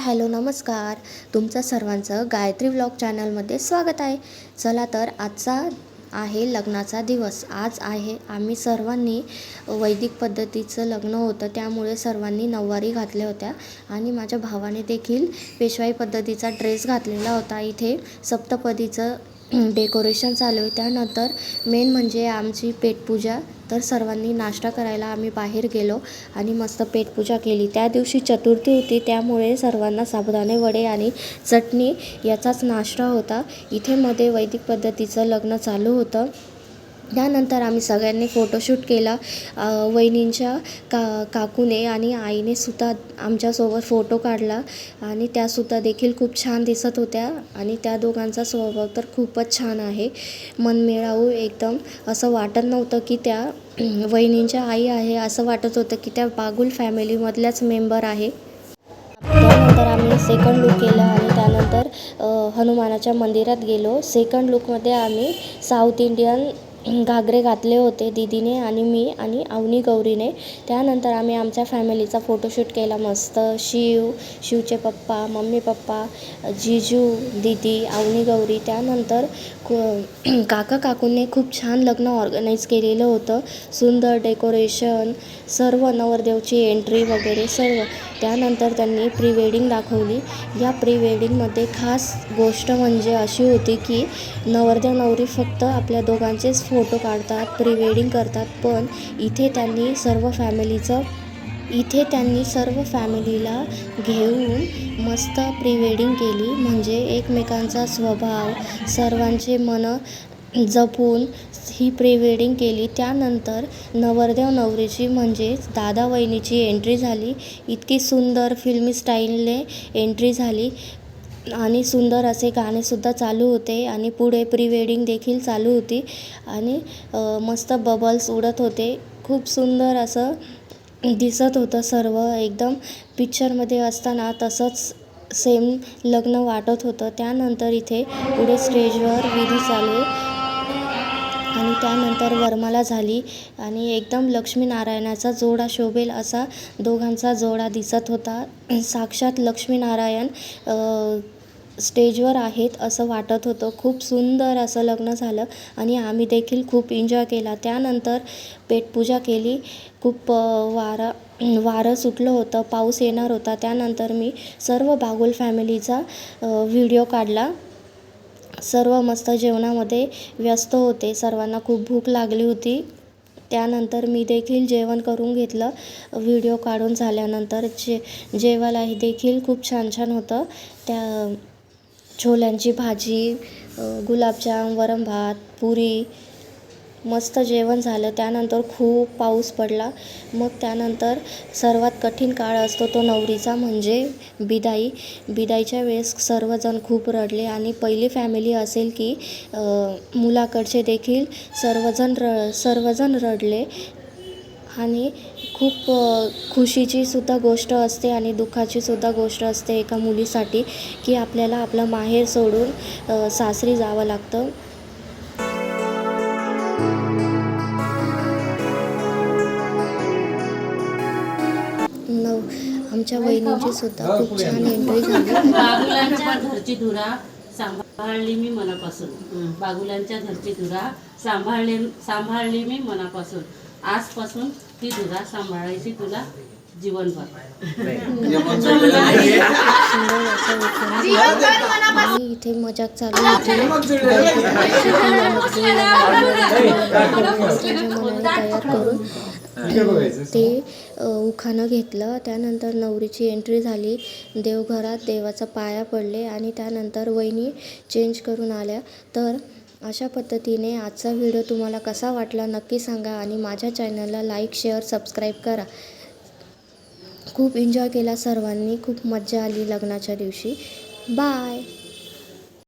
Hello नमस्कार. तुमचं सर्वांचं गायत्री व्लॉग चॅनलमध्ये स्वागत आहे. चला तर आजचा आहे लग्नाचा दिवस. आज आहे आम्ही सर्वांनी वैदिक पद्धतीचं लग्न होतं, त्यामुळे सर्वांनी नऊवारी घातल्या होत्या आणि माझ्या भावाने देखील पेशवाई पद्धतीचा ड्रेस घातलेला होता. इथे सप्तपदीचं डेकोरेशन चालू आहे. त्यानंतर मेन म्हणजे आमची पेटपूजा. तर सर्वांनी नाश्ता करायला आम्ही बाहेर गेलो आणि मस्त पेटपूजा केली. त्या दिवशी चतुर्थी होती, त्यामुळे सर्वांना साबुदाणे वडे आणि चटणी याचाच नाश्ता होता. इथे मध्ये वैदिक पद्धतीचं लग्न चालू होतं. त्यानंतर आम्ही सगळ्यांनी फोटोशूट केला. वहिनींच्या काकूने आणि आईने सुद्धा आमच्यासोबत फोटो काढला आणि त्यासुद्धा देखील खूप छान दिसत होत्या आणि त्या दोघांचा स्वभाव तर खूपच छान आहे. मनमिळावू एकदम. असं वाटत नव्हतं की त्या वहिनींच्या आई आहे, असं वाटत होतं की त्या बागुल फॅमिलीमधल्याच मेंबर आहे. त्यानंतर आम्ही सेकंड लूक केला आणि त्यानंतर हनुमानाच्या मंदिरात गेलो. सेकंड लूकमध्ये आम्ही साऊथ इंडियन घागरे घातले होते दीदीने आणि मी आणि अवनी गौरीने. त्यानंतर आम्ही आमच्या फॅमिलीचा फोटोशूट केला मस्त. शिवचे पप्पा, मम्मी पप्पा, जीजू, दीदी, अवनी गौरी. त्यानंतर काका काकूंनी खूप छान लग्न ऑर्गनाईज केलेलं होतं. सुंदर डेकोरेशन, सर्व नवरदेवची एंट्री वगैरे सर्व. त्यानंतर त्यांनी प्री वेडिंग दाखवली. या प्री वेडिंगमध्ये खास गोष्ट म्हणजे अशी होती की नवरदेव नवरी फक्त आपल्या दोघांचेच फोटो काढतात, प्री वेडिंग करतात, पण इथे त्यांनी सर्व फॅमिलीला घेऊन मस्त प्री वेडिंग केली. म्हणजे एकमेकांचा स्वभाव, सर्वांचे मन जपून ही प्री वेडिंग केली. त्यानंतर नवरदेव नवरीची म्हणजेच दादा वहिनीची एंट्री झाली. इतकी सुंदर फिल्मी स्टाईलने एंट्री झाली आणि सुंदर असे गाणेसुद्धा चालू होते आणि पुढे प्री वेडिंग देखील चालू होती आणि मस्त बबल्स उडत होते. खूप सुंदर असं दिसत होतं सर्व. एकदम पिक्चरमध्ये असताना तसंच सेम लग्न वाटत होतं. त्यानंतर इथे पुढे स्टेजवर विधी चालू आणि त्यानंतर वरमाला झाली आणि एकदम लक्ष्मीनारायणाचा जोडा शोभेल असा दोघांचा जोडा दिसत होता. साक्षात लक्ष्मीनारायण स्टेजवर आहेत असं वाटत होतं. खूप सुंदर असं लग्न झालं आणि आम्ही देखील खूप एन्जॉय केला. त्यानंतर पेटपूजा केली. खूप वारं सुटलं होतं, पाऊस येणार होता. त्यानंतर मी सर्व बागुल फॅमिलीचा व्हिडिओ काढला. सर्व मस्त जेवणामध्ये व्यस्त होते. सर्वांना खूप भूक लागली होती. त्यानंतर मी देखील जेवण करून घेतलं. व्हिडिओ काढून झाल्यानंतर जेवायलाही देखील खूप छान छान होतं. त्या छोल्यांची भाजी, गुलाबजाम, वरण भात, पुरी, मस्त जेवण झालं. त्यानंतर खूप पाऊस पडला. मग त्यानंतर सर्वात कठीण काळ असतो तो नवरीचा, म्हणजे बिदाई. बिदाईच्या वेळेस सर्वजण खूप रडले आणि पहिली फॅमिली असेल की मुलाकडचे देखील सर्वजण रडले आणि खूप खुशीची सुद्धा गोष्ट असते आणि दुःखाची सुद्धा गोष्ट असते एका मुलीसाठी की आपल्याला आपलं माहेर सोडून सासरी जावं लागतं. आमच्या वहिनींची सुद्धा खूप छान एंट्री झाली. बागुलांच्या घरची धुरा सांभाळली मी मनापासून. बागुलांच्या घरची धुरा सांभाळली मी मनापासून. आजपासून ती धुरा सांभाळायची तुला जीवनभर. आणि इथे मजाक चालू होती. तयार करून ते उखाणं घेतलं. त्यानंतर नवरीची एंट्री झाली. देवघरात देवाचा पाया पडले आणि त्यानंतर वहिनी चेंज करून आल्या. तर अशा पद्धतीने आजचा व्हिडिओ तुम्हाला कसा वाटला नक्की सांगा आणि माझ्या चॅनलला लाईक, शेअर, सबस्क्राईब करा. खूप एन्जॉय केला सर्वांनी. खूप मज्जा आली लग्नाच्या दिवशी. बाय.